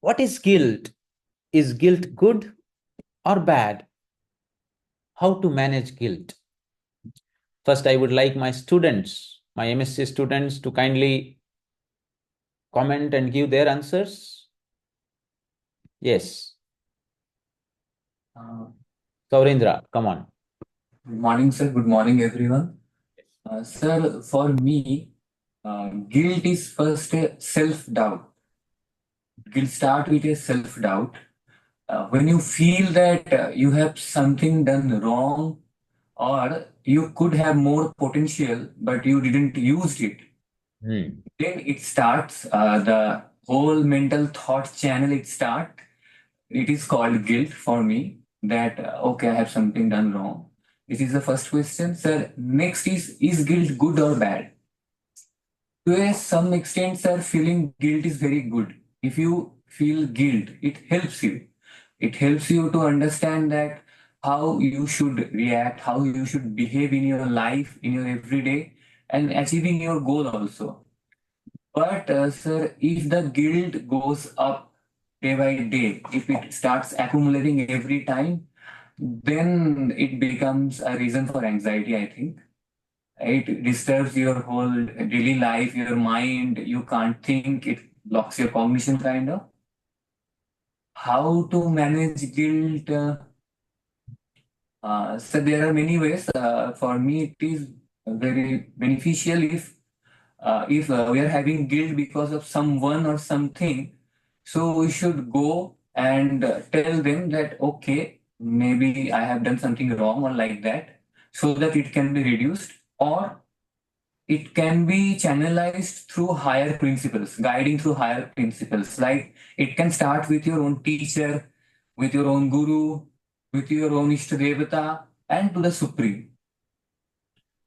What is guilt? Is guilt good or bad? How to manage guilt? First, I would like my students, my MSc students, to kindly comment and give their answers. Yes. Uh, Saurendra, come on. Good morning, sir. Good morning, everyone. Sir, for me, guilt is first a self-doubt. Guilt start with a self-doubt. When you feel that you have something done wrong or you could have more potential, but you didn't use it, Hmm. then it starts the whole mental thought channel. It is called guilt for me that, okay, I have something done wrong. This is the first question, sir. Next is guilt good or bad? To some extent, sir, feeling guilt is very good. If you feel guilt, it helps you. It helps you to understand that how you should react, how you should behave in your life, in your everyday, and achieving your goal also. But, sir, if the guilt goes up day by day, if it starts accumulating every time, then it becomes a reason for anxiety, I think. It disturbs your whole daily life, your mind, you can't think, it blocks your cognition kind of. How to manage guilt? So there are many ways. For me, it is very beneficial if we are having guilt because of someone or something, so we should go and tell them that, okay, maybe I have done something wrong or like that, so that it can be reduced, or it can be channelized through higher principles, guiding through higher principles. Like it can start with your own teacher, with your own guru, with your own Ishtadevata, and to the Supreme.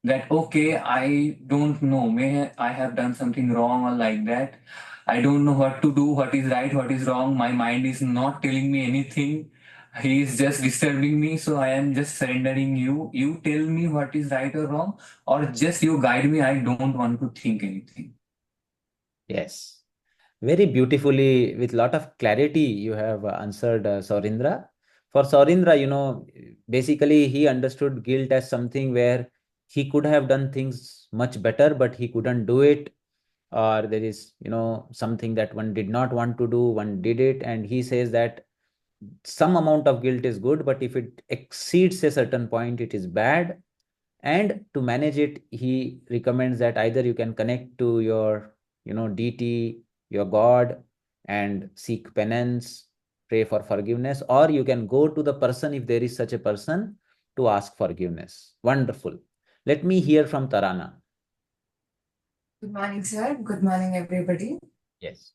That, okay, I don't know, may I have done something wrong or like that. I don't know what to do, what is right, what is wrong. My mind is not telling me anything. He is just disturbing me, so I am just surrendering you. You tell me what is right or wrong, or just you guide me. I don't want to think anything. Yes. Very beautifully, with lot of clarity, you have answered Saurindra. For Saurindra, basically he understood guilt as something where he could have done things much better, but he couldn't do it. Or there is, something that one did not want to do, one did it. And he says that some amount of guilt is good, but if it exceeds a certain point, it is bad. And to manage it, he recommends that either you can connect to your, deity, your God, and seek penance, pray for forgiveness, or you can go to the person if there is such a person to ask forgiveness. Wonderful. Let me hear from Tarana. Good morning, sir. Good morning, everybody. Yes.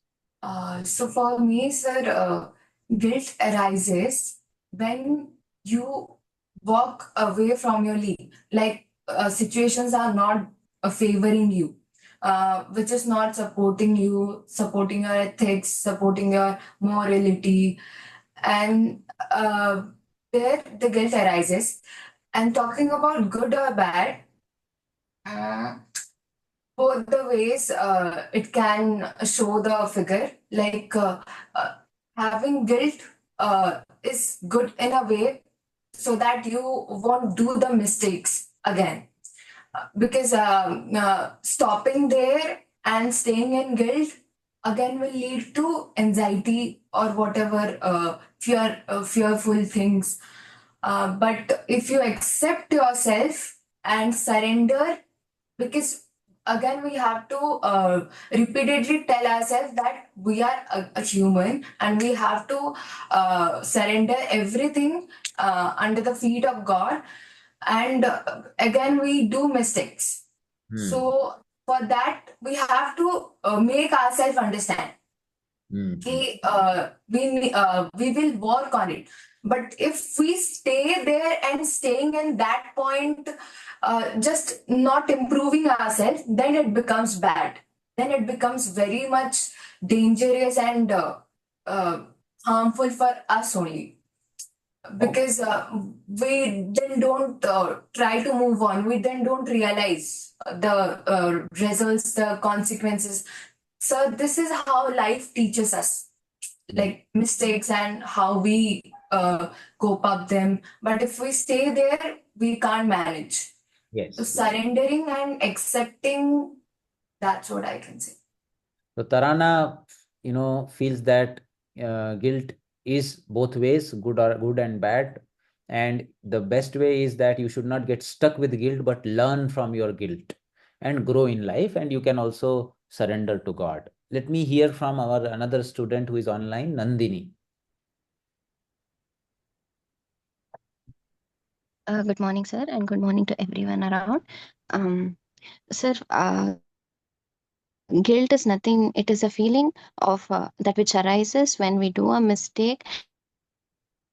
So for me, sir, guilt arises when you walk away from your lead. Like situations are not favoring you, which is not supporting you, supporting your ethics, supporting your morality, and there the guilt arises. And talking about good or bad, uh, both the ways it can show the figure like having guilt is good in a way so that you won't do the mistakes again. Because stopping there and staying in guilt again will lead to anxiety or whatever fearful things. But if you accept yourself and surrender, because again we have to repeatedly tell ourselves that we are a human and we have to surrender everything under the feet of God, and again we do mistakes. Hmm. So for that we have to make ourselves understand. Hmm. We will work on it, but if we stay there and staying in that point, just not improving ourselves, then it becomes bad, then it becomes very much dangerous and uh, harmful for us only, because we then don't try to move on, we then don't realize the results, the consequences. So this is how life teaches us. like mistakes and how we cope up them. But if we stay there, we can't manage. So Yes. surrendering and accepting, that's what I can say. So Tarana, feels that guilt is both ways, good and bad. And the best way is that you should not get stuck with guilt, but learn from your guilt and grow in life. And you can also surrender to God. Let me hear from our another student who is online, Nandini. Good morning, sir, and good morning to everyone around. Um, Sir, guilt is nothing, it is a feeling of that which arises when we do a mistake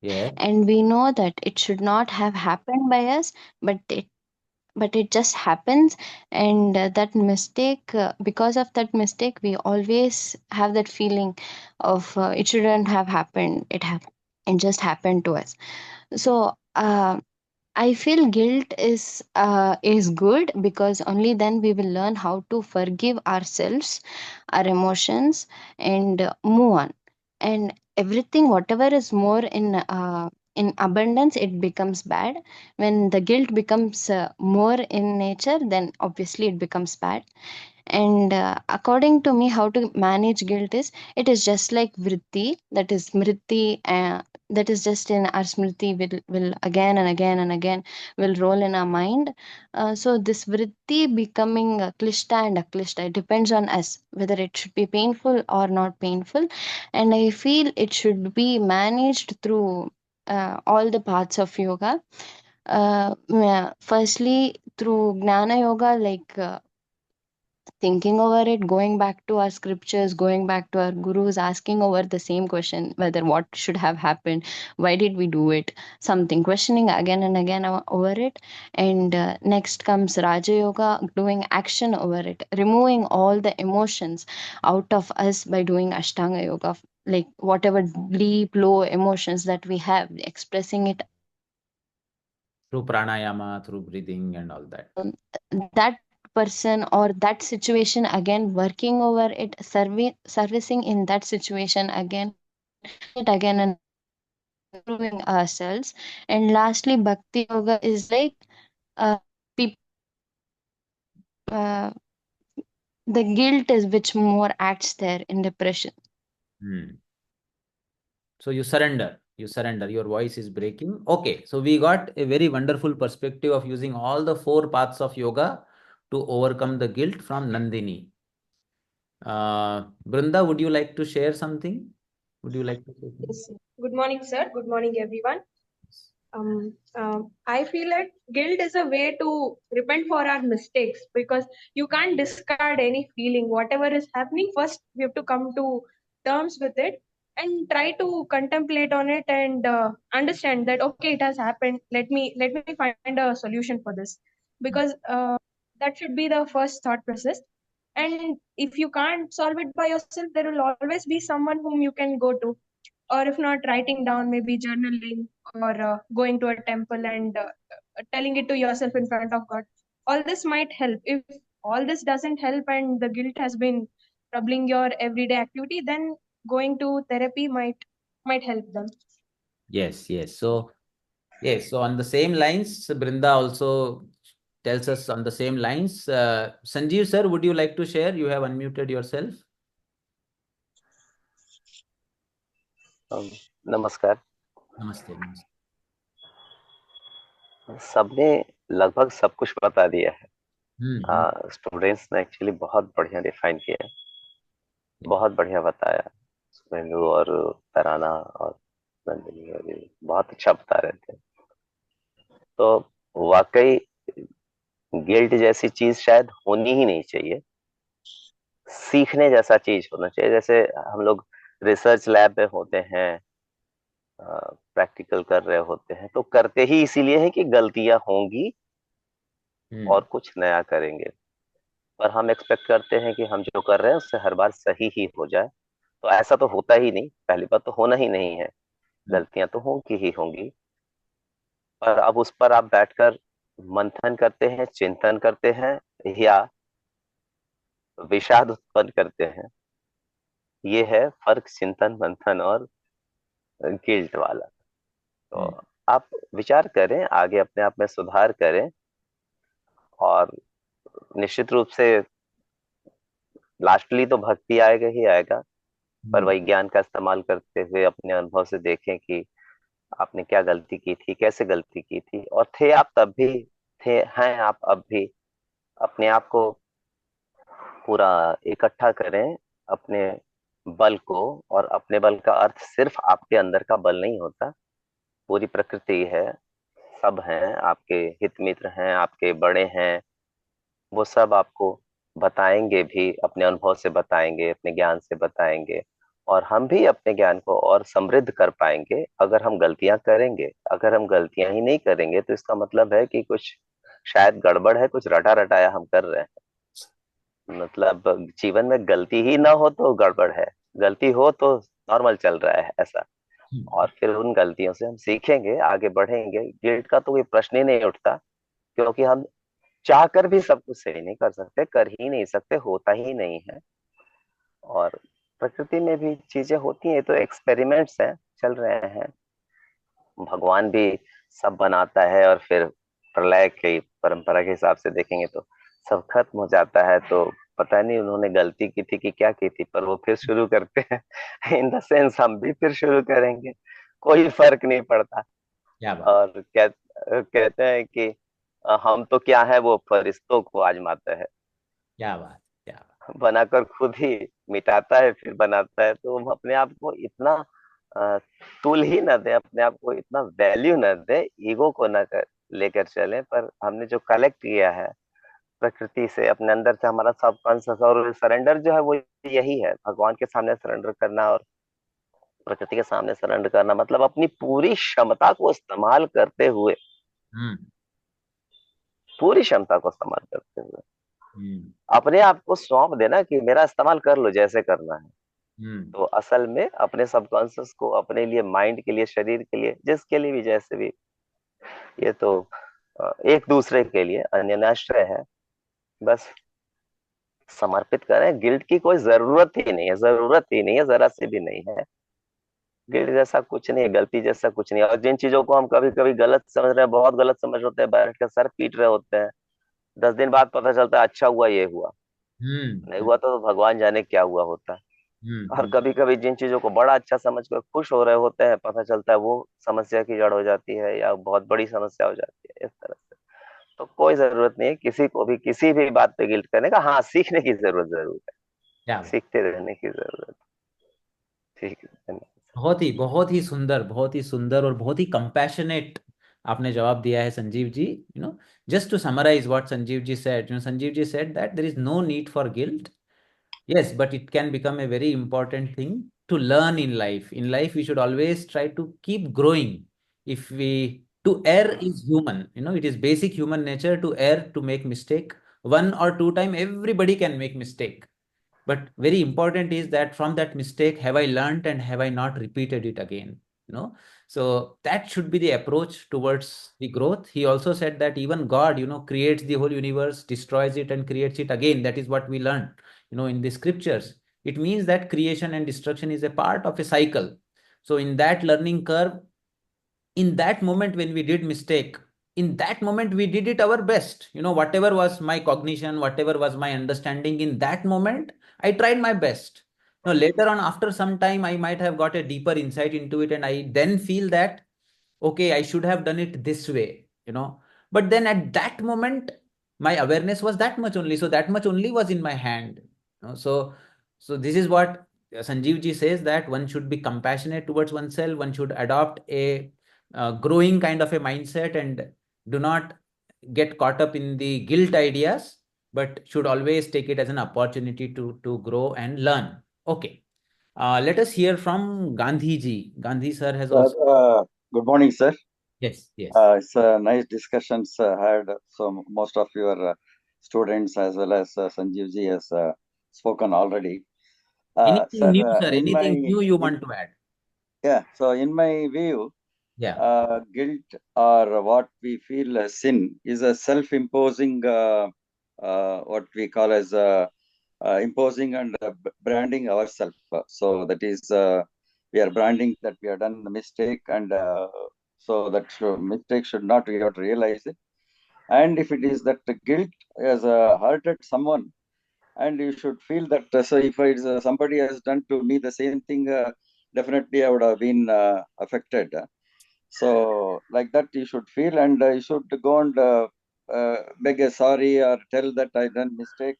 Yeah. and we know that it should not have happened by us, but it just happens. And that mistake, because of that mistake, we always have that feeling of it shouldn't have happened. It just happened to us. So, I feel guilt is good because only then we will learn how to forgive ourselves, our emotions, and move on. And everything, whatever is more in abundance, it becomes bad. When the guilt becomes more in nature, then obviously it becomes bad. And according to me, how to manage guilt is, it is just like vritti, that is smriti, that is just in our smriti, will again and again and again will roll in our mind. So this vritti becoming klishta and aklishta, it depends on us whether it should be painful or not painful. And I feel it should be managed through all the parts of yoga. Firstly, through Gnana Yoga, like thinking over it, going back to our scriptures, going back to our gurus, asking over the same question, whether what should have happened, why did we do it, something, questioning again and again over it. And next comes Raja Yoga, doing action over it, removing all the emotions out of us by doing Ashtanga Yoga, like whatever deep, low emotions that we have, expressing it Through pranayama, through breathing and all that. that person or that situation again, working over it, servicing in that situation again, it again and improving ourselves. And lastly, bhakti yoga is like uh, peop- uh, the guilt is which more acts there in depression. Hmm. So you surrender, your voice is breaking. Okay, so we got a very wonderful perspective of using all the four paths of yoga to overcome the guilt from Nandini. Brunda, would you like to share something? Would you like to say something? Yes, sir. Good morning, sir. Good morning, everyone. I feel like guilt is a way to repent for our mistakes because you can't discard any feeling. Whatever is happening, first we have to come to terms with it and try to contemplate on it and understand that okay, it has happened. Let me find a solution for this because that should be the first thought process. And if you can't solve it by yourself, there will always be someone whom you can go to, or if not writing down, maybe journaling, or going to a temple and telling it to yourself in front of God. All this might help. If all this doesn't help and the guilt has been troubling your everyday activity, then going to therapy might help them. Yes, yes. So yes, so on the same lines, Brinda also tells us on the same lines. Sanjeev sir, would you like to share? You have unmuted yourself. नमस्कार। Namaste, namaste. सबने लगभग सब कुछ बता दिया है। Hmm. Students ने actually बहुत बढ़िया डिफाइन किया, बहुत बढ़िया बताया। सुमेंदु और तराना और नंदिनी और ये बहुत अच्छा बता रहे थे। तो वाकई गिल्ट जैसी चीज शायद होनी ही नहीं चाहिए, सीखने जैसा चीज होना चाहिए। जैसे हम लोग रिसर्च लैब में होते हैं, प्रैक्टिकल कर रहे होते हैं, तो करते ही इसीलिए है कि गलतियां होंगी और कुछ नया करेंगे। पर हम एक्सपेक्ट करते हैं कि हम जो कर रहे हैं उससे हर बार सही ही हो जाए, तो ऐसा तो होता ही नहीं। पहली बात तो होना ही नहीं है, गलतियां तो होंगी ही होंगी। पर अब उस पर आप बैठकर मंथन करते हैं, चिंतन करते हैं या विषाद उत्पन्न करते हैं, ये है फर्क चिंतन मंथन और गिल्ट वाला। तो आप विचार करें, आगे अपने आप में सुधार करें, और निश्चित रूप से लास्टली तो भक्ति आएगा ही आएगा। पर वही ज्ञान का इस्तेमाल करते हुए अपने अनुभव से देखें कि आपने क्या गलती की थी, कैसे गलती की थी, और थे आप तब भी, थे हैं आप अब भी। अपने आप को पूरा इकट्ठा करें, अपने बल को। और अपने बल का अर्थ सिर्फ आपके अंदर का बल नहीं होता, पूरी प्रकृति है, सब हैं आपके हित मित्र हैं, आपके बड़े हैं, वो सब आपको बताएंगे भी, अपने अनुभव से बताएंगे, अपने ज्ञान से बताएंगे। और हम भी अपने ज्ञान को और समृद्ध कर पाएंगे अगर हम गलतियां करेंगे। अगर हम गलतियां ही नहीं करेंगे तो इसका मतलब है कि कुछ शायद गड़बड़ है, कुछ रटा रटाया हम कर रहे हैं। मतलब जीवन में गलती ही ना हो तो गड़बड़ है, गलती हो तो नॉर्मल चल रहा है ऐसा। और फिर उन गलतियों से हम सीखेंगे, आगे बढ़ेंगे, गिल्ट का तो कोई प्रश्न ही नहीं उठता। क्योंकि हम चाह कर भी सब कुछ सही नहीं कर सकते, कर ही नहीं सकते, होता ही नहीं है। और प्रकृति में भी चीजें होती हैं, तो एक्सपेरिमेंट्स हैं, चल रहे हैं। भगवान भी सब बनाता है और फिर प्रलय की परंपरा के हिसाब से देखेंगे तो सब खत्म हो जाता है। तो पता नहीं उन्होंने गलती की थी कि क्या की थी, पर वो फिर शुरू करते हैं। इन द सेंस हम भी फिर शुरू करेंगे, कोई फर्क नहीं पड़ता। क्या बात, और कहते हैं कि हम तो क्या है, वो फरिश्तों को आजमाता है, क्या बात, क्या बात। बनाकर खुद ही मिटाता है फिर बनाता है। तो हम अपने आप को इतना अ, तुल ही न दे, अपने आप को इतना वैल्यू न दे, ईगो को न कर लेकर चले। पर हमने जो कलेक्ट किया है प्रकृति से, अपने अंदर से, हमारा सबकॉन्शियस, और सरेंडर जो है वो यही है, भगवान के सामने सरेंडर करना और प्रकृति के सामने सरेंडर करना। मतलब अपनी पूरी क्षमता को इस्तेमाल करते हुए, हम्म। पूरी क्षमता को इस्तेमाल करते हुए हम्म। अपने आप को सौंप देना कि मेरा इस्तेमाल कर लो जैसे करना है। हम्म। तो असल में अपने सबकॉन्शियस को, अपने लिए, माइंड के लिए, शरीर के लिए, जिसके लिए भी, जैसे भी, ये तो एक दूसरे के लिए अन्यनाश्रय है, बस समर्पित करें। गिल्ट की कोई जरूरत ही नहीं है, जरूरत ही नहीं है, जरा सी भी नहीं है। गिल्ट जैसा कुछ नहीं है, गलती जैसा कुछ नहीं है। और जिन चीजों को हम कभी कभी गलत समझ रहे हैं, बहुत गलत समझ होते हैं, बैठ के सर पीट रहे होते हैं, 10 दिन बाद पता चलता है अच्छा हुआ ये हुआ, नहीं हम्म। हुआ तो भगवान जाने क्या हुआ होता है। और हम्म। कभी कभी जिन चीजों को बड़ा अच्छा समझ कर खुश हो रहे होते हैं, पता चलता है वो समस्या की जड़ हो जाती है, या बहुत बड़ी समस्या हो जाती है, इस तरह से। तो कोई जरूरत नहीं है किसी को भी किसी भी बात पे गिल्ट करने का। हाँ, सीखने की जरूरत जरूर है, क्या बात। सीखते रहने की जरूरत है। ठीक है, धन्यवाद। बहुत ही सुंदर, बहुत ही सुंदर और बहुत ही कंपैशनेट आपने जवाब दिया है Sanjeev ji. Just to summarise what Sanjeev ji said, Sanjeev ji said that there is no need for guilt. Yes, but it can become a very important thing to learn in life. In life, we should always try to keep growing. If we To err is human. It is basic human nature to err, to make mistake. One or two time, everybody can make mistake. But very important is that from that mistake, have I learned and have I not repeated it again? You know, so that should be the approach towards the growth. He also said that even God, creates the whole universe, destroys it, and creates it again. That is what we learn, in the scriptures. It means that creation and destruction is a part of a cycle. So in that learning curve, in that moment when we did mistake, in that moment we did it our best. Whatever was my cognition, whatever was my understanding in that moment, I tried my best. Now later on, after some time, I might have got a deeper insight into it, and I then feel that, okay, I should have done it this way. But then at that moment, my awareness was that much only, so that much only was in my hand. So this is what Sanjeev ji says, that one should be compassionate towards oneself, one should adopt a growing kind of a mindset, and do not get caught up in the guilt ideas, but should always take it as an opportunity to grow and learn. Okay. Let us hear from Gandhi ji. Gandhi sir has Sir, also. good morning, sir. Yes, yes. It's nice discussions had. So most of your students as well as Sanjeev ji has spoken already. Anything Sir, new, sir? Anything new you want to add? so in my view, Yeah. guilt or what we feel as sin is a self-imposing what we call as imposing and branding ourselves. So that is, we are branding that we have done a mistake, and so that mistake should not, we have to realize it. And if it is that the guilt has hurted someone, and you should feel that, so if it's, somebody has done to me the same thing, definitely I would have been affected. So like that you should feel, and you should go and beg a sorry or tell that I done mistake.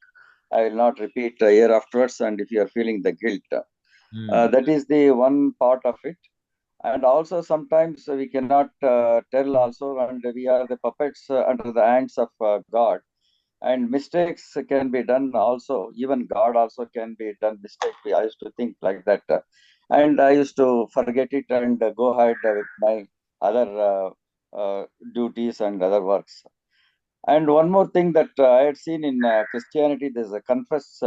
I will not repeat a year afterwards. And if you are feeling the guilt, that is the one part of it. And also sometimes we cannot tell also, and we are the puppets under the hands of God. And mistakes can be done also. Even God also can be done mistake. I used to think like that, and I used to forget it and go ahead with my other duties and other works. And one more thing that I had seen in Christianity, there's a confess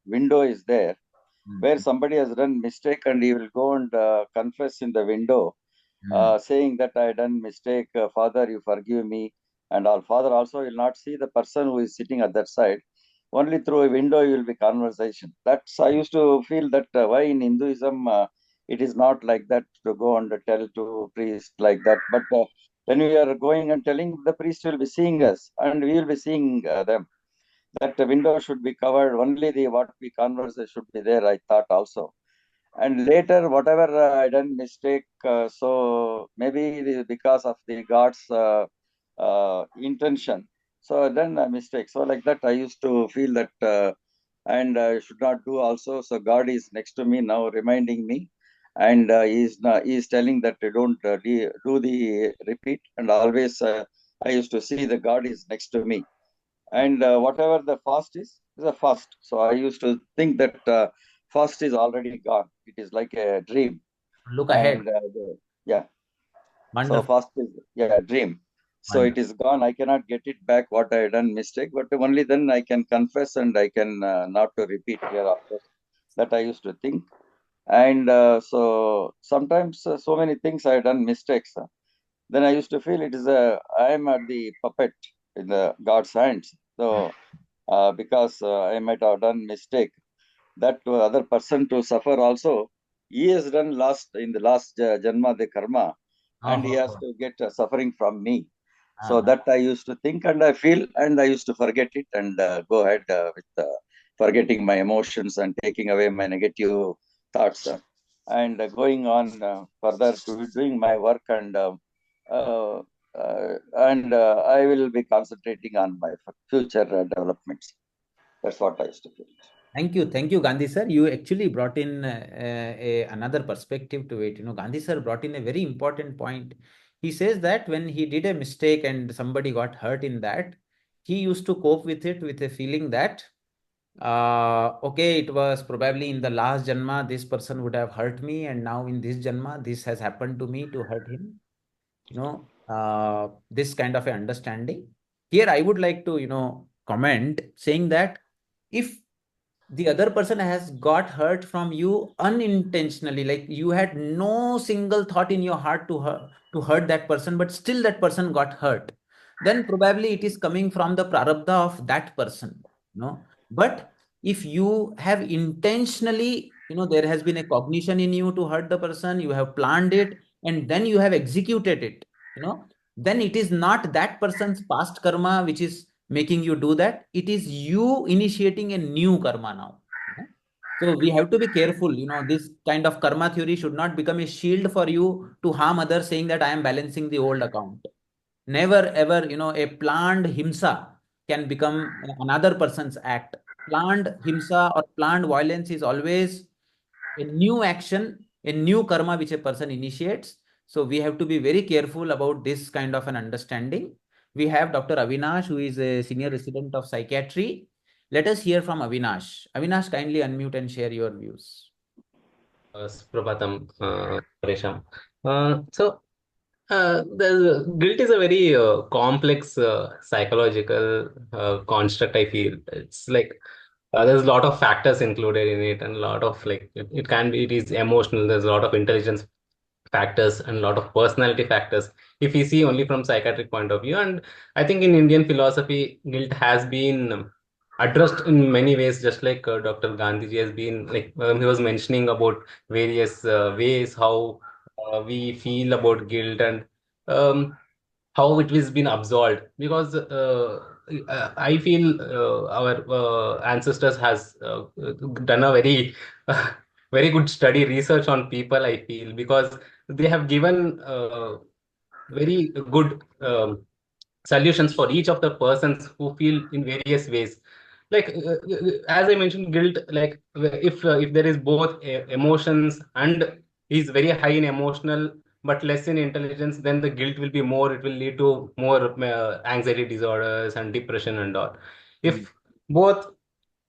window is there, where somebody has done mistake and he will go and confess in the window, saying that I done mistake, Father, you forgive me. And our Father also will not see the person who is sitting at that side. Only through a window you will be conversation. That's, I used to feel that why in Hinduism it is not like that, to go and tell to priest like that. But when we are going and telling, the priest will be seeing us and we will be seeing them. That the window should be covered. Only the what we converse should be there, I thought also. And later, whatever I done mistake, so maybe it is because of the God's intention. So then a mistake. So like that, I used to feel that, and I should not do also. So God is next to me now, reminding me, and he is telling that I don't do the repeat. And always I used to see the God is next to me, and whatever the fast is a fast. So I used to think that fast is already gone. It is like a dream. Look ahead. And yeah, so Wonderful. fast is, yeah, dream. So it Wonderful. is gone. I cannot get it back what I done mistake, but only then I can confess and I can not to repeat hereafter. That I used to think. And so sometimes so many things I done mistakes. Then I used to feel it is I am at the puppet in the God's hands. So because I might have done mistake, that other person to suffer also, he has done last in the last janma the karma, and he has Oh. to get suffering from me. So Uh-huh. that I used to think and I feel, and I used to forget it and go ahead with forgetting my emotions and taking away my negative thoughts, and going on further to doing my work, and uh, I will be concentrating on my future developments. That's what I used to feel. Thank you, Gandhi sir. You actually brought in another perspective to it. You know, Gandhi sir brought in a very important point. He says that when he did a mistake and somebody got hurt in that, he used to cope with it with a feeling that, okay, it was probably in the last janma this person would have hurt me, and now in this janma this has happened to me to hurt him. You know, this kind of a understanding. Here, I would like to, comment saying that if the other person has got hurt from you unintentionally, like you had no single thought in your heart to hurt that person, but still that person got hurt, then probably it is coming from the prarabdha of that person. But if you have intentionally, there has been a cognition in you to hurt the person, you have planned it, and then you have executed it, then it is not that person's past karma which is making you do that. It is you initiating a new karma now. So we have to be careful. This kind of karma theory should not become a shield for you to harm others, saying that I am balancing the old account. Never ever, a planned himsa can become another person's act. Planned himsa or planned violence is always a new action, a new karma which a person initiates. So we have to be very careful about this kind of an understanding. We have Dr. Avinash, who is a senior resident of psychiatry. Let us hear from Avinash. Avinash, kindly unmute and share your views. Suprabatam, Paresham. Guilt is a very complex psychological construct, I feel. It's like there's a lot of factors included in it, and a lot of like it can be, it is emotional. There's a lot of intelligence factors and a lot of personality factors if we see only from psychiatric point of view. And I think in Indian philosophy, guilt has been addressed in many ways, just like Dr. Gandhiji has been like he was mentioning about various ways how we feel about guilt and um, how it has been absolved. Because I feel our ancestors has done a very very good study research on people. I feel because they have given very good solutions for each of the persons who feel in various ways. Like as I mentioned, guilt. Like if there is both emotions and is very high in emotional but less in intelligence, then the guilt will be more. It will lead to more anxiety disorders and depression and all. Mm. If both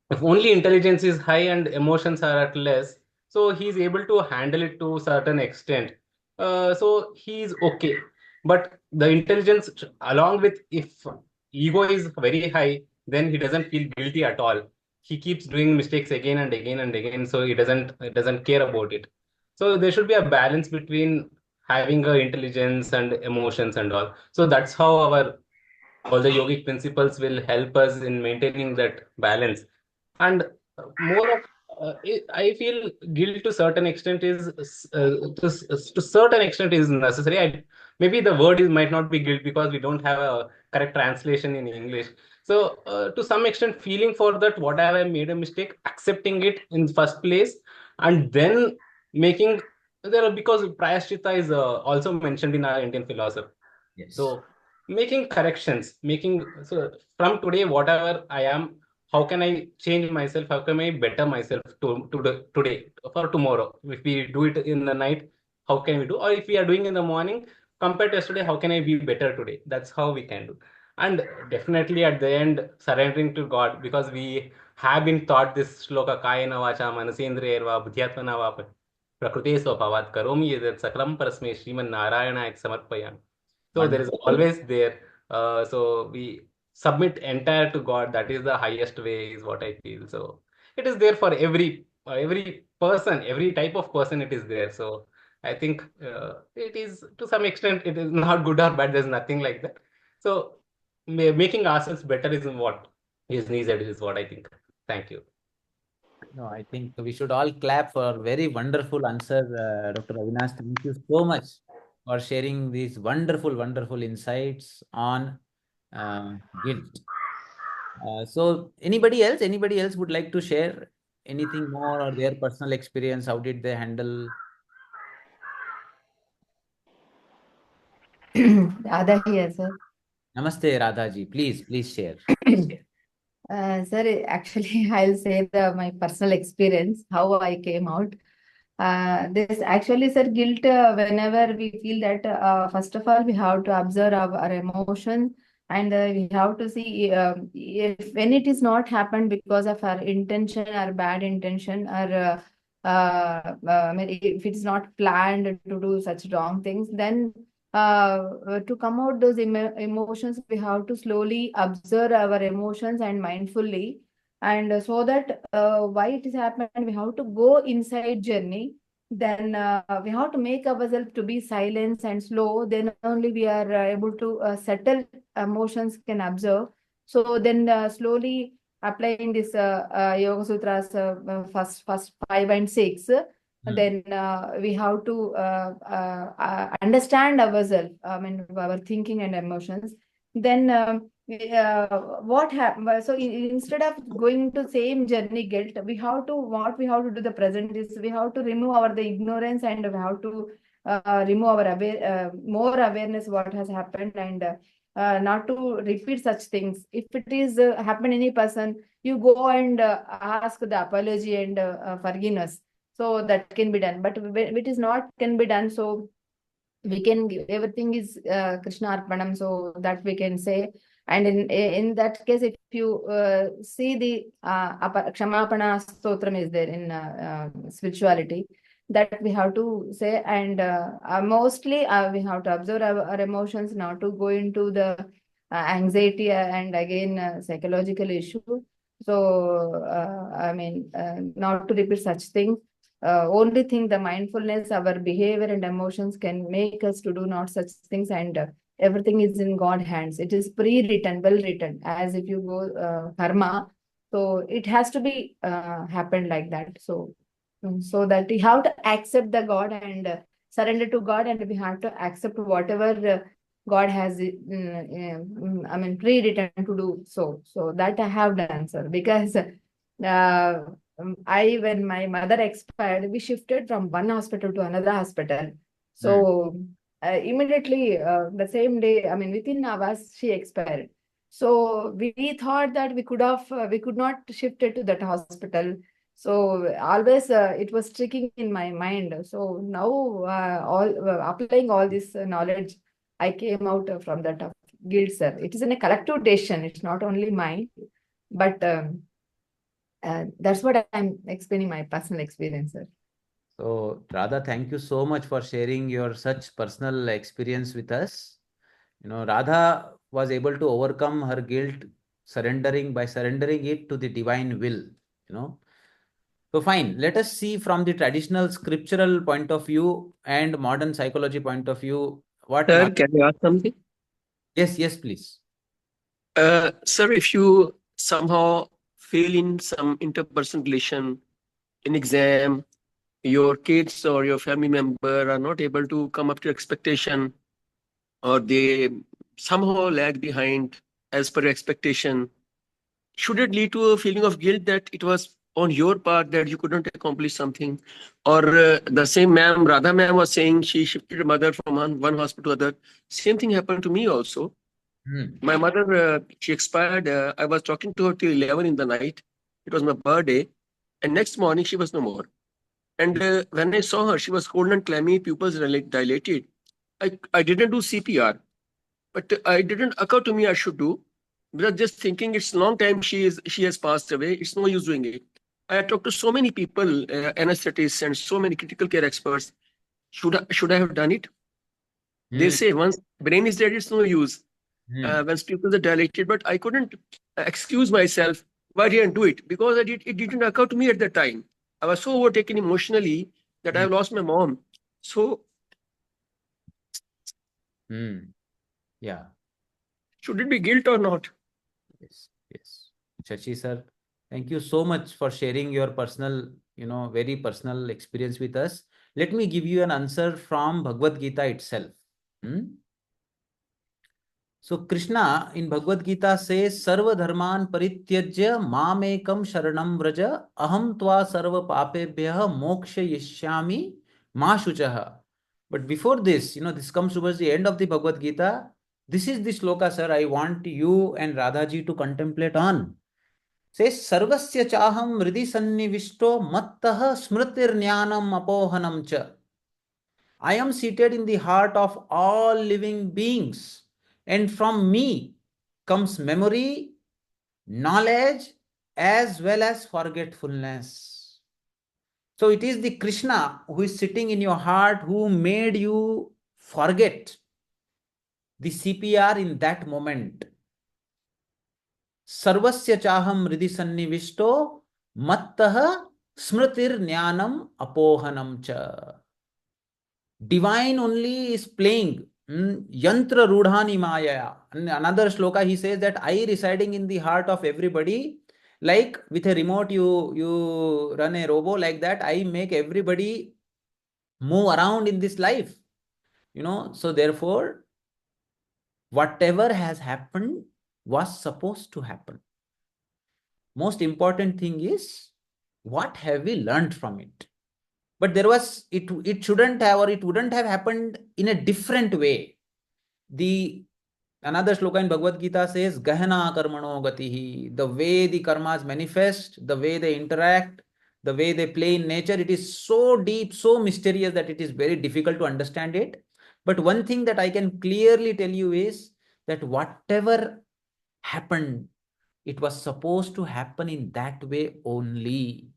if only intelligence is high and emotions are at less, so he's able to handle it to a certain extent. So he's okay. But the intelligence, along with if ego is very high, then he doesn't feel guilty at all. He keeps doing mistakes again and again and again, so he doesn't care about it. So there should be a balance between having a intelligence and emotions and all. So that's how our all the yogic principles will help us in maintaining that balance. And more of I feel guilt to certain extent is to certain extent is necessary. Maybe the word is might not be guilt because we don't have a correct translation in English. So to some extent, feeling for that what have I made a mistake, accepting it in the first place, and then making because prayashchitta is also mentioned in our Indian philosophy. Yes. So making corrections, making so from today, whatever I am, how can I change myself? How can I better myself to today for tomorrow? If we do it in the night, how can we do? Or if we are doing in the morning, compared to yesterday, how can I be better today? That's how we can do. And definitely at the end, surrendering to God, because we have been taught this shloka kayena vacha manasendriyarva buddhyatmana va prakrute swabhavat karomi yad sakram parasme shriman narayana samarpayami. So there is Wonderful. always there. So we submit entire to God. That is the highest way, is what I feel. So it is there for every person, every type of person. It is there. So I think it is to some extent it is not good or bad. There's nothing like that. So making ourselves better is what is needed. Is what I think. Thank you. No, I think we should all clap for very wonderful answer, Dr. Avinash. Thank you so much for sharing these wonderful, wonderful insights on guilt. So anybody else would like to share anything more or their personal experience? How did they handle? Radha here, sir. Namaste, Radha ji. Please share. Sir, actually, I'll say my personal experience, how I came out. This actually, sir, guilt, whenever we feel that, first of all, we have to observe our emotion, and we have to see if when it is not happened because of our intention or bad intention, or I mean, if it is not planned to do such wrong things, then to come out those emotions, we have to slowly observe our emotions and mindfully, and so that why it is happened, we have to go inside journey. Then we have to make ourselves to be silent and slow. Then only we are able to settle emotions, can observe. So then slowly applying this Yoga Sutras, first 5 and 6. Then we have to understand ourselves, I mean, our thinking and emotions. Then what happened? So instead of going to same journey guilt, what we have to do the present is we have to remove the ignorance, and we have to remove our more awareness what has happened, and not to repeat such things. If it is happened any person, you go and ask the apology and forgiveness, so that can be done. But when it is not can be done, so we can give, everything is Krishna Arpanam, so that we can say. And in that case, if you see the Kshamapana Stotram is there in spirituality, that we have to say. And mostly we have to observe our emotions, not to go into the anxiety and again psychological issue. So I mean, not to repeat such things. Only thing, the mindfulness, our behavior and emotions can make us to do not such things, and everything is in God's hands. It is pre-written, well written. As if you go karma, So it has to be happened like that. So that we have to accept the God and surrender to God, and we have to accept whatever God has, I mean, pre-written to do. So that I have done, sir, because when my mother expired, we shifted from one hospital to another hospital. So immediately, the same day, I mean, within hours, she expired. So we thought that we could not shift it to that hospital. So always it was sticking in my mind. So now all applying all this knowledge, I came out from that of guilt, sir. It is in a collective decision. It's not only mine, but that's what I'm explaining my personal experience, sir. So, Radha, thank you so much for sharing your such personal experience with us. Radha was able to overcome her guilt by surrendering it to the divine will. You know. So fine, let us see from the traditional scriptural point of view and modern psychology point of view what Sir, knowledge. can I ask something? Yes, yes, please. Sir, if you somehow fail in some interpersonal relation, in exam, your kids or your family member are not able to come up to expectation, or they somehow lag behind as per expectation, should it lead to a feeling of guilt that it was on your part that you couldn't accomplish something? Or the same ma'am, Radha ma'am was saying she shifted her mother from one hospital to other. Same thing happened to me also. My mother, she expired. I was talking to her till 11 in the night. It was my birthday. And next morning, she was no more. And when I saw her, she was cold and clammy, pupils dilated. I didn't do CPR, but it didn't occur to me I should do. Because just thinking it's long time she has passed away. It's no use doing it. I had talked to so many people, anesthetists and so many critical care experts. Should I have done it? They say once brain is dead, it's no use. When pupils are dilated, but I couldn't excuse myself why I didn't do it, because it didn't occur to me at the time. I was so overtaken emotionally that I lost my mom. So Yeah. should it be guilt or not? Yes, yes. Shashi sir, thank you so much for sharing your personal, very personal experience with us. Let me give you an answer from Bhagavad Gita itself. So Krishna in Bhagavad Gita says, Sarva dharman parityajya mamekam sharanam vraja aham tva sarva papebhyah moksha yishyami ma shuchaha. But before this, this comes towards the end of the Bhagavad Gita. This is the sloka, sir, I want you and Radhaji to contemplate on. Says, Sarvasya chaham hridi sannivishto mattah smritir jnanam apohanam cha. I am seated in the heart of all living beings, and from me comes memory, knowledge, as well as forgetfulness. So it is the Krishna who is sitting in your heart who made you forget the CPR in that moment. Sarvasya chaham hridi sannivishto mattah smritir jnanam apohanam cha. Divine only is playing. Yantra rudhani maya. And another shloka he says that I residing in the heart of everybody, like with a remote you run a robo like that. I make everybody move around in this life. So therefore, whatever has happened was supposed to happen. Most important thing is what have we learned from it? But it shouldn't have, or it wouldn't have happened in a different way. The another sloka in Bhagavad Gita says, Gahana karmano gatihi. The way the karmas manifest, the way they interact, the way they play in nature, it is so deep, so mysterious that it is very difficult to understand it. But one thing that I can clearly tell you is that whatever happened, it was supposed to happen in that way only.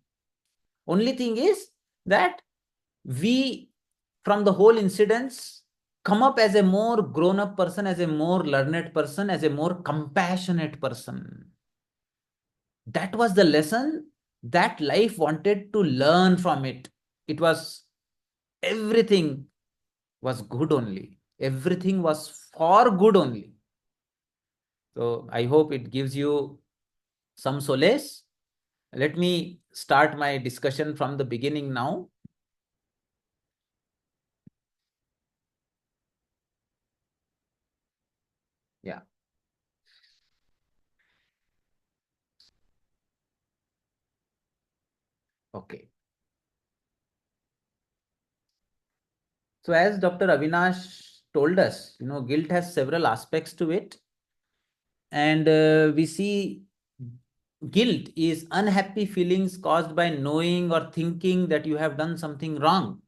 Only thing is that we, from the whole incidents, come up as a more grown up person, as a more learned person, as a more compassionate person. That was the lesson that life wanted to learn from it. It was everything was good only. Everything was for good only. So I hope it gives you some solace. Let me start my discussion from the beginning now. Yeah. Okay. So as Dr. Avinash told us, guilt has several aspects to it. And we see guilt is unhappy feelings caused by knowing or thinking that you have done something wrong.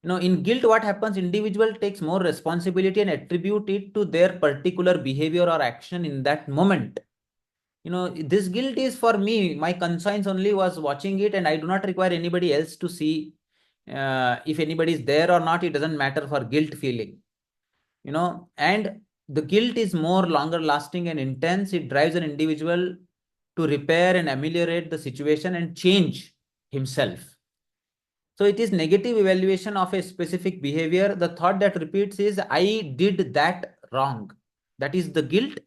In guilt, what happens? Individual takes more responsibility and attribute it to their particular behavior or action in that moment. This guilt is for me. My conscience only was watching it, and I do not require anybody else to see. If anybody is there or not, it doesn't matter for guilt feeling. And the guilt is more longer lasting and intense. It drives an individual to repair and ameliorate the situation and change himself. So it is negative evaluation of a specific behavior. The thought that repeats is, I did that wrong. That is the guilt.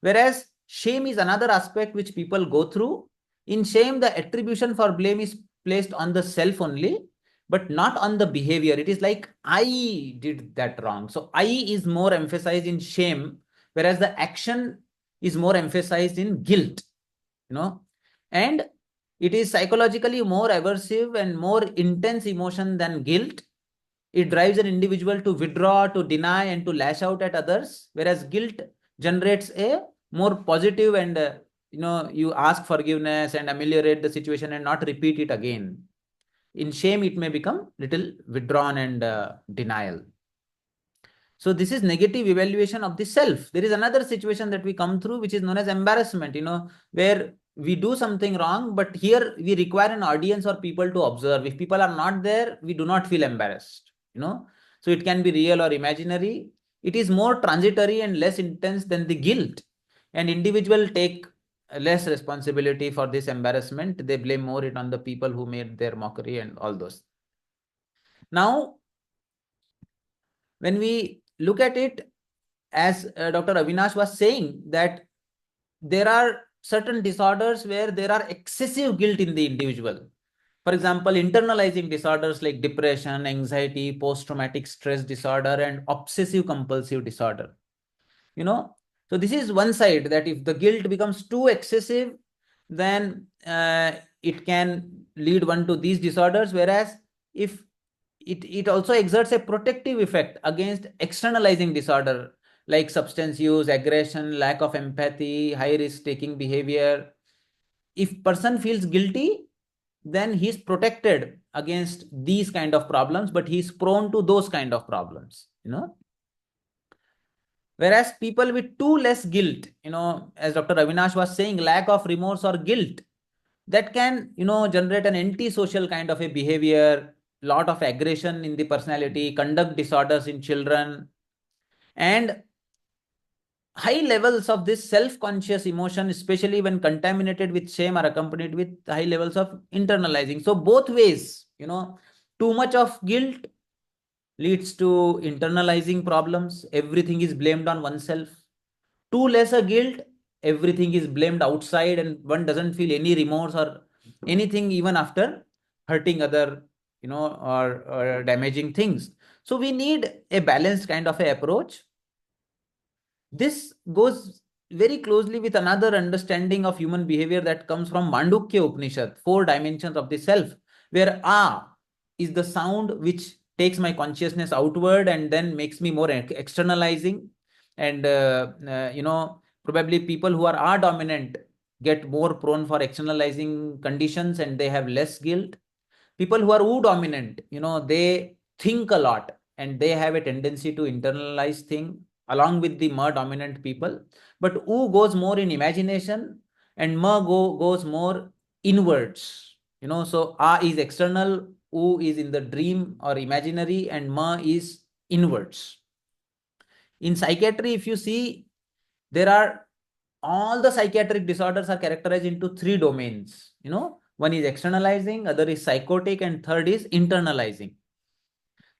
Whereas shame is another aspect which people go through. In shame, the attribution for blame is placed on the self only, but not on the behavior. It is like, I did that wrong. So I is more emphasized in shame, whereas the action is more emphasized in guilt. And it is psychologically more aversive and more intense emotion than guilt. It drives an individual to withdraw, to deny, and to lash out at others, whereas guilt generates a more positive and you ask forgiveness and ameliorate the situation and not repeat it again. In shame, it may become little withdrawn and denial. So this is negative evaluation of the self. There is another situation that we come through, which is known as embarrassment, where we do something wrong, but here we require an audience or people to observe. If people are not there, we do not feel embarrassed, So it can be real or imaginary. It is more transitory and less intense than the guilt. And individual take less responsibility for this embarrassment. They blame more it on the people who made their mockery and all those. Now, when we look at it, as Dr. Avinash was saying, that there are certain disorders where there are excessive guilt in the individual. For example, internalizing disorders like depression, anxiety, post-traumatic stress disorder, and obsessive compulsive disorder. So this is one side, that if the guilt becomes too excessive, then it can lead one to these disorders. Whereas if it also exerts a protective effect against externalizing disorder like substance use, aggression, lack of empathy, high risk taking behavior. If person feels guilty, then he's protected against these kind of problems, but he's prone to those kind of problems. Whereas people with too less guilt, as Dr. Avinash was saying, lack of remorse or guilt, that can, generate an anti-social kind of a behavior, lot of aggression in the personality, conduct disorders in children, and high levels of this self-conscious emotion, especially when contaminated with shame, are accompanied with high levels of internalizing. So both ways, too much of guilt leads to internalizing problems. Everything is blamed on oneself. Too less a guilt, everything is blamed outside, and one doesn't feel any remorse or anything even after hurting other, or damaging things. So we need a balanced kind of a approach. This goes very closely with another understanding of human behavior that comes from Mandukya Upanishad, 4 dimensions of the self, where is the sound which takes my consciousness outward and then makes me more externalizing. And, probably people who are dominant get more prone for externalizing conditions and they have less guilt. People who are dominant, they think a lot and they have a tendency to internalize thing along with the more dominant people. But goes more in imagination and goes more inwards. So is external, is in the dream or imaginary, and ma is inwards. In psychiatry, if you see, there are all the psychiatric disorders are characterized into 3 domains. One is externalizing, other is psychotic, and third is internalizing.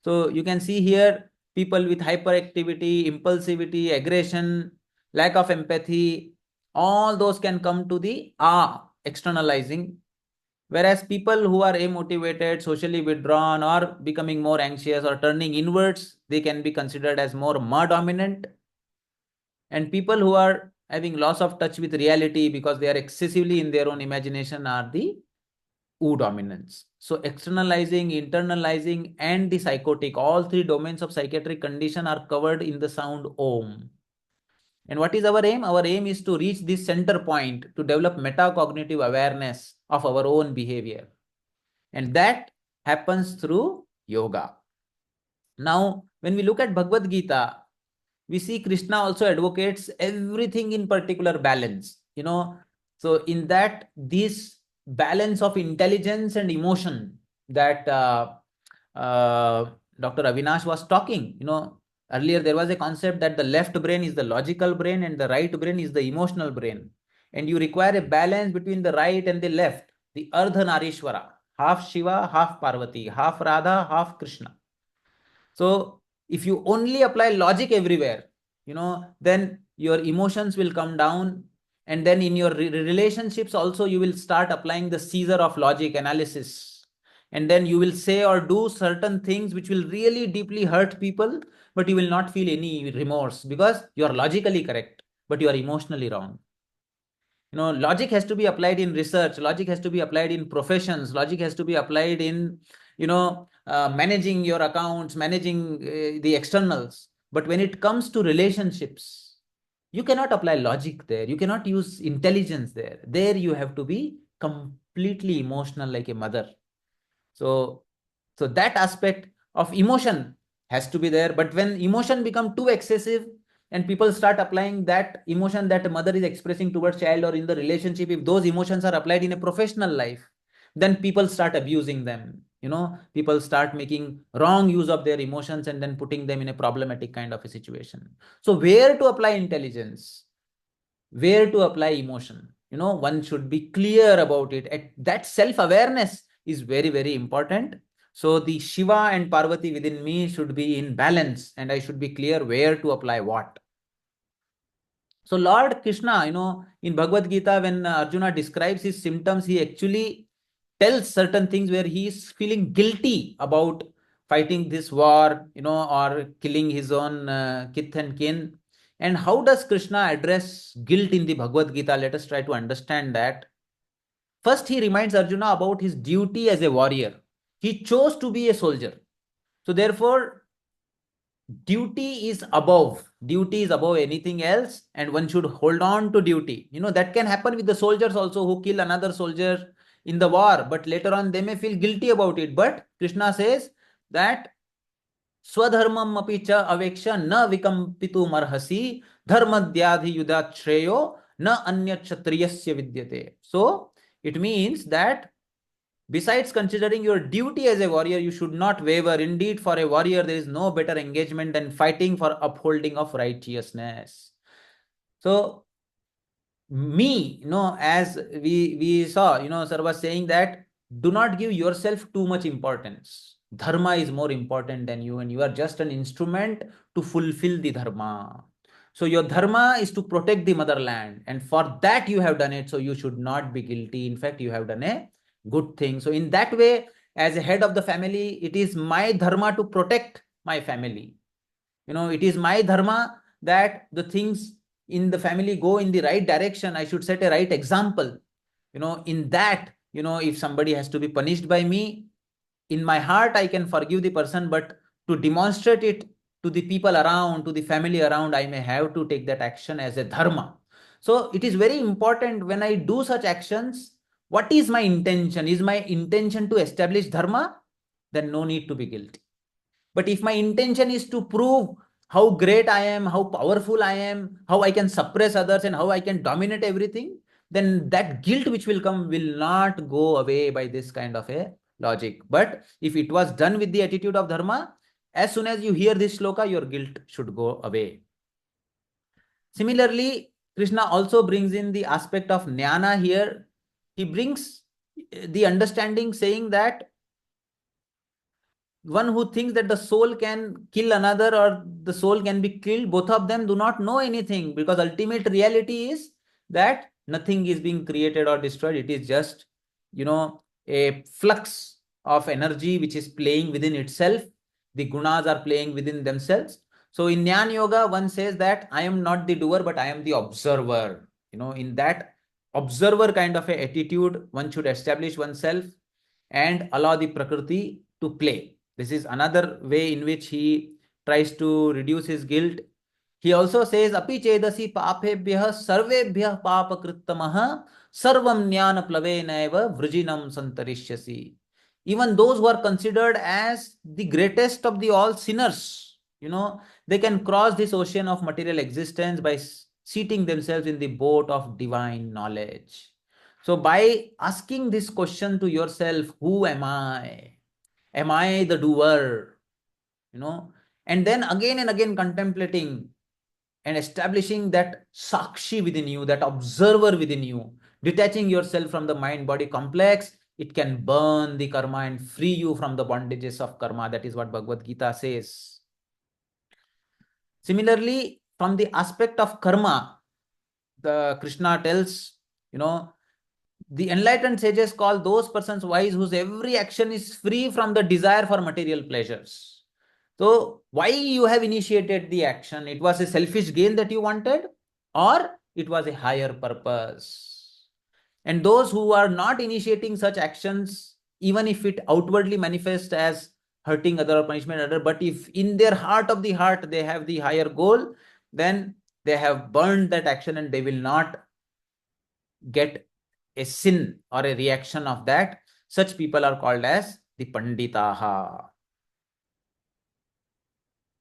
So you can see here people with hyperactivity, impulsivity, aggression, lack of empathy, All those can come to the externalizing. Whereas people who are amotivated, socially withdrawn, or becoming more anxious or turning inwards, they can be considered as more ma dominant. And people who are having loss of touch with reality because they are excessively in their own imagination are the U dominance. So externalizing, internalizing, and the psychotic, all three domains of psychiatric condition are covered in the sound Om. And what is our aim? Our aim is to reach this center point to develop metacognitive awareness of our own behavior. And that happens through yoga. Now, when we look at Bhagavad Gita, we see Krishna also advocates everything in particular balance. So in that, this balance of intelligence and emotion that Dr. Avinash was talking, earlier there was a concept that the left brain is the logical brain and the right brain is the emotional brain. And you require a balance between the right and the left, the Ardha Narishwara, half Shiva, half Parvati, half Radha, half Krishna. So if you only apply logic everywhere, then your emotions will come down. And then in your relationships also, you will start applying the Caesar of logic analysis. And then you will say or do certain things which will really deeply hurt people, but you will not feel any remorse because you are logically correct, but you are emotionally wrong. Logic has to be applied in research, logic has to be applied in professions, logic has to be applied in, managing your accounts, managing the externals. But when it comes to relationships, you cannot apply logic there. You cannot use intelligence there. There you have to be completely emotional like a mother. So that aspect of emotion has to be there. But when emotion become too excessive and people start applying that emotion that a mother is expressing towards child or in the relationship, if those emotions are applied in a professional life, then people start abusing them. People start making wrong use of their emotions and then putting them in a problematic kind of a situation. So where to apply intelligence? Where to apply emotion? One should be clear about it. That self-awareness is very, very important. So the Shiva and Parvati within me should be in balance, and I should be clear where to apply what. So Lord Krishna, in Bhagavad Gita, when Arjuna describes his symptoms, he actually tells certain things where he is feeling guilty about fighting this war, or killing his own kith and kin. And how does Krishna address guilt in the Bhagavad Gita? Let us try to understand that. First, he reminds Arjuna about his duty as a warrior. He chose to be a soldier. So therefore, duty is above anything else, and one should hold on to duty. That can happen with the soldiers also who kill another soldier in the war, but later on they may feel guilty about it. But Krishna says that Swadharmam api cha aveksha na vikampitu marhasi dharmadyadhi yudat shreyo na anya kshatriyasya vidyate. So it means that besides considering your duty as a warrior, you should not waver. Indeed, for a warrior, there is no better engagement than fighting for upholding of righteousness. So, as we saw, sir was saying that do not give yourself too much importance. Dharma is more important than you, and you are just an instrument to fulfill the dharma. So your dharma is to protect the motherland, and for that you have done it. So you should not be guilty. In fact, you have done a good thing. So in that way, as a head of the family, it is my dharma to protect my family. It is my dharma that the things in the family go in the right direction. I should set a right example. In that, if somebody has to be punished by me, in my heart, I can forgive the person, but to demonstrate it to the people around, to the family around, I may have to take that action as a dharma. So it is very important when I do such actions, what is my intention? Is my intention to establish dharma? Then no need to be guilty. But if my intention is to prove how great I am, how powerful I am, how I can suppress others and how I can dominate everything, then that guilt which will come will not go away by this kind of a logic. But if it was done with the attitude of dharma, as soon as you hear this shloka, your guilt should go away. Similarly, Krishna also brings in the aspect of jnana here. He brings the understanding saying that one who thinks that the soul can kill another or the soul can be killed, both of them do not know anything, because ultimate reality is that nothing is being created or destroyed. It is just, a flux of energy which is playing within itself. The gunas are playing within themselves. So in Jnana Yoga, one says that I am not the doer, but I am the observer. In that observer kind of a attitude, one should establish oneself and allow the Prakriti to play. This is another way in which he tries to reduce his guilt. He also says, Api chedasi papebhyah sarvebhyah papakrittamah sarvam jnana plavenaiva vrijinam santarishyasi. Even those who are considered as the greatest of the all sinners, they can cross this ocean of material existence by seating themselves in the boat of divine knowledge. So by asking this question to yourself, who am I? Am I the doer? And then again and again contemplating and establishing that sakshi within you, that observer within you, detaching yourself from the mind-body complex, it can burn the karma and free you from the bondages of karma. That is what Bhagavad Gita says. Similarly, from the aspect of karma, the Krishna tells, the enlightened sages call those persons wise whose every action is free from the desire for material pleasures. So why you have initiated the action? It was a selfish gain that you wanted, or it was a higher purpose? And those who are not initiating such actions, even if it outwardly manifests as hurting other or punishment other, but if in their heart of the heart they have the higher goal, then they have burned that action and they will not get a sin or a reaction of that. Such people are called as the Panditaha.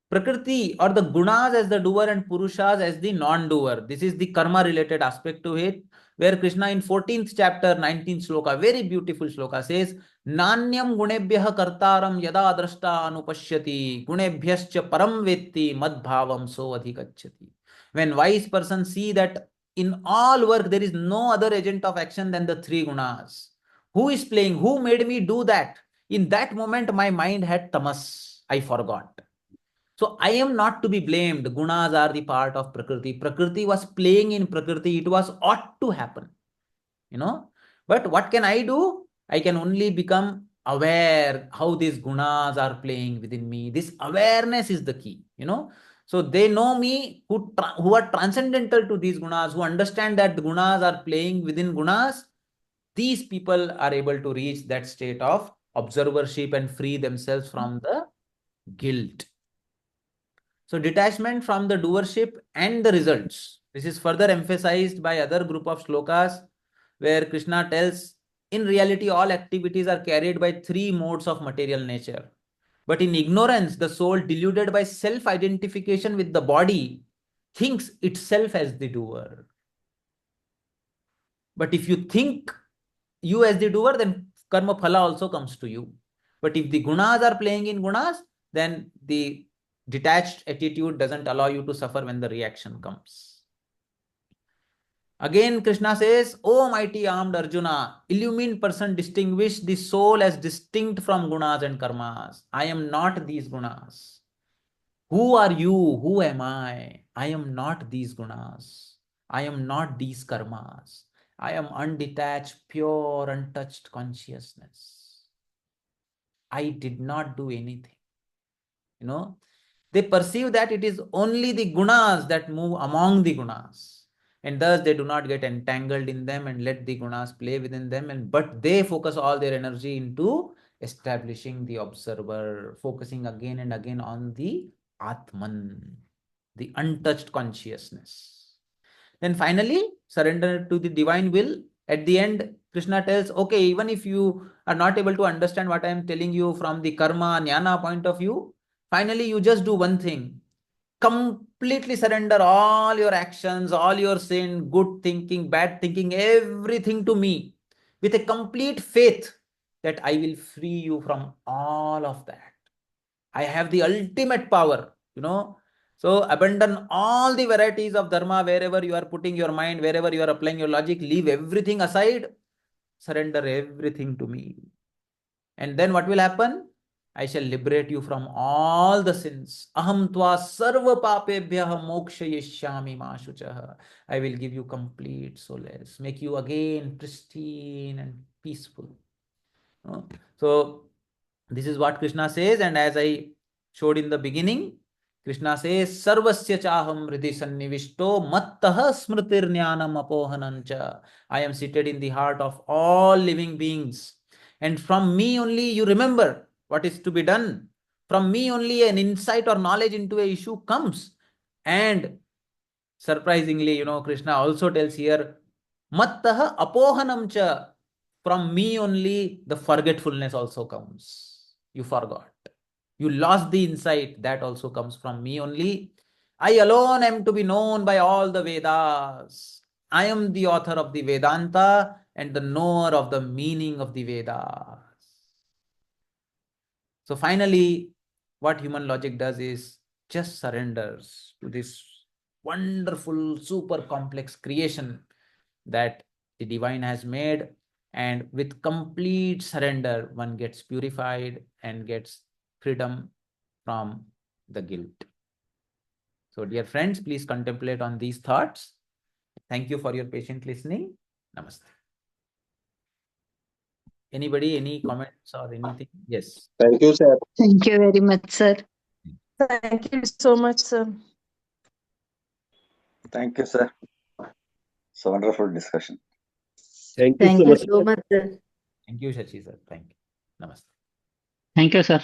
Prakriti or the gunas as the doer and purushas as the non-doer. This is the karma related aspect to it, where Krishna in 14th chapter, 19th sloka, very beautiful sloka says, Nanyam gunebhyah kartaram yada drashta anupashyati gunebhyascha param vetti madbhavam so adhikachyati. When wise persons see that in all work there is no other agent of action than the three gunas. Who is playing? Who made me do that? In that moment, my mind had tamas. I forgot. So I am not to be blamed. Gunas are the part of Prakriti. Prakriti was playing in Prakriti. It was ought to happen. But what can I do? I can only become aware how these gunas are playing within me. This awareness is the key. So they know me who are transcendental to these gunas, who understand that the gunas are playing within gunas. These people are able to reach that state of observership and free themselves from the guilt. So detachment from the doership and the results. This is further emphasized by other group of slokas where Krishna tells, in reality, all activities are carried by three modes of material nature. But in ignorance, the soul, deluded by self-identification with the body, thinks itself as the doer. But if you think you as the doer, then karma phala also comes to you. But if the gunas are playing in gunas, then the detached attitude doesn't allow you to suffer when the reaction comes. Again, Krishna says, O mighty armed Arjuna, illumined person, distinguish the soul as distinct from gunas and karmas. I am not these gunas. Who are you? Who am I? I am not these gunas. I am not these karmas. I am undetached, pure, untouched consciousness. I did not do anything. They perceive that it is only the gunas that move among the gunas. And thus they do not get entangled in them and let the gunas play within them. But they focus all their energy into establishing the observer, focusing again and again on the Atman, the untouched consciousness. Then finally, surrender to the divine will. At the end, Krishna tells, okay, even if you are not able to understand what I am telling you from the karma, jnana point of view, finally you just do one thing. Completely surrender all your actions, all your sin, good thinking, bad thinking, everything to me with a complete faith that I will free you from all of that. I have the ultimate power, So abandon all the varieties of dharma wherever you are putting your mind, wherever you are applying your logic, leave everything aside, surrender everything to me. And then what will happen? I shall liberate you from all the sins. Aham tva sarva papebhyah mokshayishyami ma shuchah. I will give you complete solace, make you again pristine and peaceful. So this is what Krishna says, and as I showed in the beginning, Krishna says, Sarvasya chaham hridhi sannivishto mattah smritir jnanam apohanancha. I am seated in the heart of all living beings, and from me only you remember what is to be done. From me only an insight or knowledge into a issue comes. And surprisingly, Krishna also tells here, Mattah apohanamcha. From me only the forgetfulness also comes. You forgot. You lost the insight. That also comes from me only. I alone am to be known by all the Vedas. I am the author of the Vedanta and the knower of the meaning of the Vedas. So finally, what human logic does is just surrenders to this wonderful, super complex creation that the divine has made. And with complete surrender, one gets purified and gets freedom from the guilt. So, dear friends, please contemplate on these thoughts. Thank you for your patient listening. Namaste. Anybody, any comments or anything? Yes. Thank you, sir. Thank you very much, sir. Thank you so much, sir. Thank you, sir. It's a wonderful discussion. Thank you Thank so you much. so much, sir. Thank you, Shachi sir. Thank you. Namaste. Thank you, sir.